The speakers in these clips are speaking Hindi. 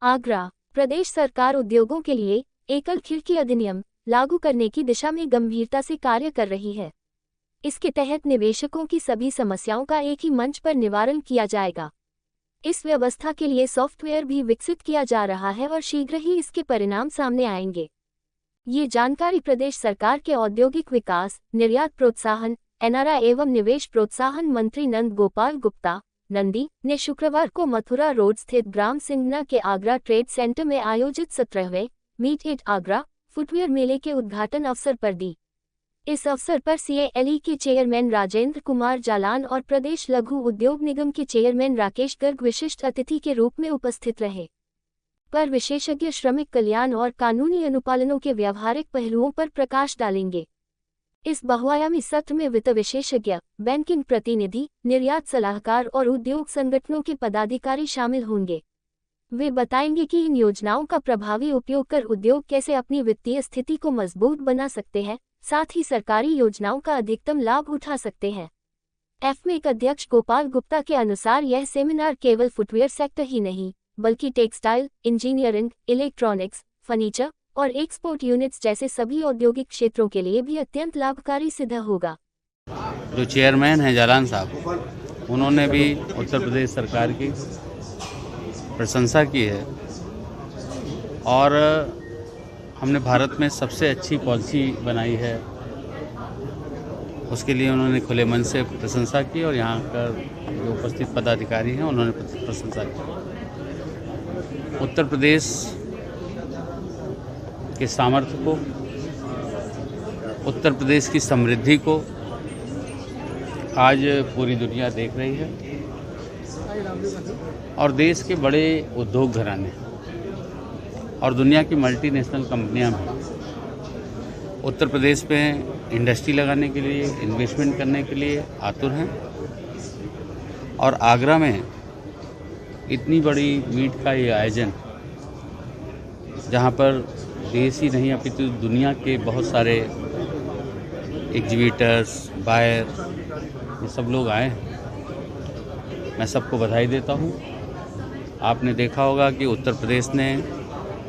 आगरा प्रदेश सरकार उद्योगों के लिए एकल खिड़की अधिनियम लागू करने की दिशा में गंभीरता से कार्य कर रही है। इसके तहत निवेशकों की सभी समस्याओं का एक ही मंच पर निवारण किया जाएगा। इस व्यवस्था के लिए सॉफ्टवेयर भी विकसित किया जा रहा है और शीघ्र ही इसके परिणाम सामने आएंगे। ये जानकारी प्रदेश सरकार के औद्योगिक विकास, निर्यात प्रोत्साहन, एनआरआई एवं निवेश प्रोत्साहन मंत्री नंद गोपाल गुप्ता नंदी ने शुक्रवार को मथुरा रोड स्थित ग्राम सिंघना के आगरा ट्रेड सेंटर में आयोजित 17वें मीट इट आगरा फुटवेयर मेले के उद्घाटन अवसर पर दी। इस अवसर पर सीएएलई के चेयरमैन राजेंद्र कुमार जालान और प्रदेश लघु उद्योग निगम के चेयरमैन राकेश गर्ग विशिष्ट अतिथि के रूप में उपस्थित रहे। पर विशेषज्ञ श्रमिक कल्याण और कानूनी अनुपालनों के व्यावहारिक पहलुओं पर प्रकाश डालेंगे। इस बहुआयामी सत्र में वित्त विशेषज्ञ, बैंकिंग प्रतिनिधि, निर्यात सलाहकार और उद्योग संगठनों के पदाधिकारी शामिल होंगे। वे बताएंगे कि इन योजनाओं का प्रभावी उपयोग कर उद्योग कैसे अपनी वित्तीय स्थिति को मजबूत बना सकते हैं, साथ ही सरकारी योजनाओं का अधिकतम लाभ उठा सकते हैं। एफमेक अध्यक्ष गोपाल गुप्ता के अनुसार यह सेमिनार केवल फुटवेयर सेक्टर ही नहीं, बल्कि टेक्सटाइल, इंजीनियरिंग, इलेक्ट्रॉनिक्स, फर्नीचर और एक्सपोर्ट यूनिट्स जैसे सभी औद्योगिक क्षेत्रों के लिए भी अत्यंत लाभकारी सिद्ध होगा। जो चेयरमैन हैं जालान साहब, उन्होंने भी उत्तर प्रदेश सरकार की प्रशंसा की है और हमने भारत में सबसे अच्छी पॉलिसी बनाई है, उसके लिए उन्होंने खुले मन से प्रशंसा की और यहाँ का जो उपस्थित पदाधिकारी हैं उन्होंने प्रशंसा की। उत्तर प्रदेश के सामर्थ्य को, उत्तर प्रदेश की समृद्धि को आज पूरी दुनिया देख रही है और देश के बड़े उद्योग घराने और दुनिया की मल्टीनेशनल कंपनियां भी उत्तर प्रदेश में इंडस्ट्री लगाने के लिए, इन्वेस्टमेंट करने के लिए आतुर हैं। और आगरा में इतनी बड़ी मीट का ये आयोजन, जहां पर देश ही नहीं अपितु दुनिया के बहुत सारे एग्जीबिटर्स, बायर, ये सब लोग आए हैं। मैं सबको बधाई देता हूं। आपने देखा होगा कि उत्तर प्रदेश ने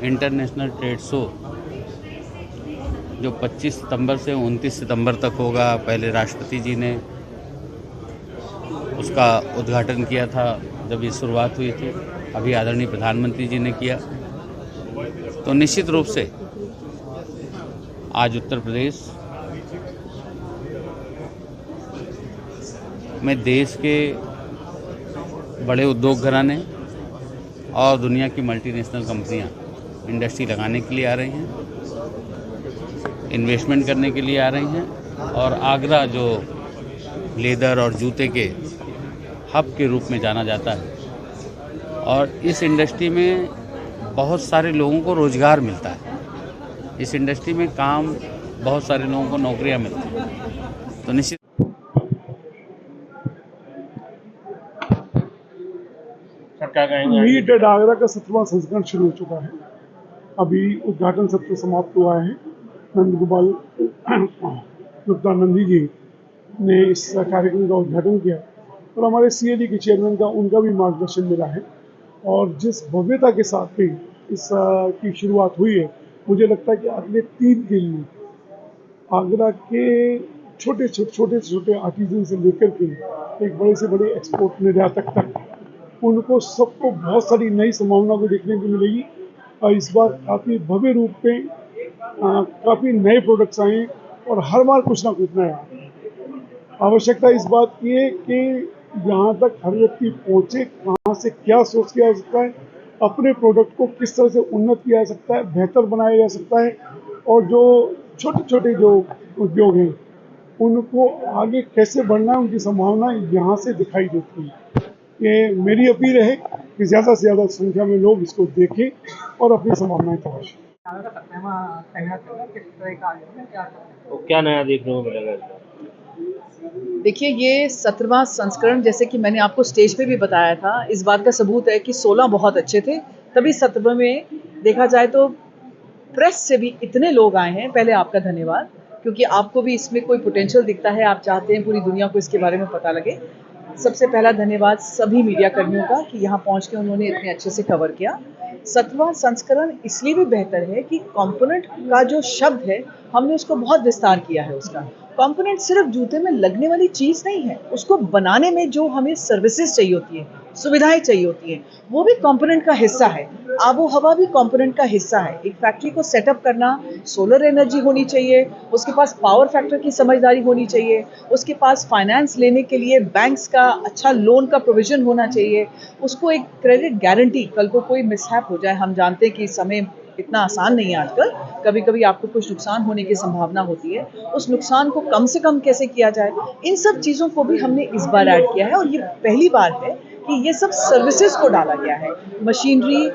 इंटरनेशनल ट्रेड शो जो 25 सितंबर से 29 सितंबर तक होगा, पहले राष्ट्रपति जी ने उसका उद्घाटन किया था जब ये शुरुआत हुई थी, अभी आदरणीय प्रधानमंत्री जी ने किया। तो निश्चित रूप से आज उत्तर प्रदेश में देश के बड़े उद्योग घराने और दुनिया की मल्टीनेशनल कंपनियां इंडस्ट्री लगाने के लिए आ रही हैं, इन्वेस्टमेंट करने के लिए आ रही हैं। और आगरा जो लेदर और जूते के हब के रूप में जाना जाता है, और इस इंडस्ट्री में बहुत सारे लोगों को रोज़गार मिलता है। इस इंडस्ट्री में काम, बहुत सारे लोगों को नौकरियां मिलती हैं। तो निश्चित मीट एट आगरा का 17वां संस्करण शुरू हो चुका है। अभी उद्घाटन सत्र समाप्त हुआ है। नंद गोपाल गुप्ता नंदी जी ने इस कार्यक्रम का उद्घाटन किया और हमारे सीएडी के चेयरमैन का उनका भी मार्गदर्शन मिला है। और जिस भव्यता के साथ भी इस की शुरुआत हुई है, मुझे लगता है कि अगले 3 दिन में आगरा के छोटे आर्टिजन से लेकर के एक बड़े से बड़े एक्सपोर्ट निर्यातक तक उनको सबको बहुत सारी नई संभावना को देखने को मिलेगी। और इस बार काफ़ी भव्य रूप में काफ़ी नए प्रोडक्ट्स आए और हर बार कुछ ना कुछ नया। आवश्यकता इस बात की है कि यहाँ तक हर व्यक्ति पहुँचे, कहाँ से क्या सोच किया जा सकता है, अपने प्रोडक्ट को किस तरह से उन्नत किया जा सकता है, बेहतर बनाया जा सकता है, और जो छोटे जो उद्योग हैं उनको आगे कैसे बढ़ना है, उनकी संभावना यहाँ से दिखाई देती है। ये मेरी अपील है कि ज़्यादा से ज़्यादा संख्या में लोग इसको देखें और अपनी संभावनाएं तलाशें। तो क्या नया देखने को मिलेगा? देखिए, ये 17वां संस्करण, जैसे कि मैंने आपको स्टेज पे भी बताया था, इस बात का सबूत है कि 16 बहुत अच्छे थे, तभी 17वें में देखा जाए तो प्रेस से भी इतने लोग आए हैं। पहले आपका धन्यवाद, क्योंकि आपको भी इसमें कोई पोटेंशियल दिखता है, आप चाहते हैं पूरी दुनिया को इसके बारे में पता लगे। सबसे पहला धन्यवाद सभी मीडिया कर्मियों का कि यहाँ पहुँच के उन्होंने इतने अच्छे से कवर किया। 7वां संस्करण इसलिए भी बेहतर है कि कंपोनेंट का जो शब्द है हमने उसको बहुत विस्तार किया है उसका। कंपोनेंट सिर्फ जूते में लगने वाली चीज़ नहीं है, उसको बनाने में जो हमें सर्विसेज चाहिए होती है, सुविधाएं चाहिए होती हैं, वो भी कंपोनेंट का हिस्सा है। आबो हवा भी कंपोनेंट का हिस्सा है। एक फैक्ट्री को सेटअप करना, सोलर एनर्जी होनी चाहिए, उसके पास पावर फैक्टर की समझदारी होनी चाहिए, उसके पास फाइनेंस लेने के लिए बैंक्स का अच्छा लोन का प्रोविजन होना चाहिए, उसको एक क्रेडिट गारंटी, कल को कोई मिसहैप हो जाए, हम जानते हैं कि समय इतना आसान नहीं है आजकल, कभी कभी आपको कुछ नुकसान होने की संभावना होती है, उस नुकसान को कम से कम कैसे किया जाए, इन सब चीज़ों को भी हमने इस बार ऐड किया है। और ये पहली बार है कि ये सब सर्विसेज को डाला गया है, मशीनरी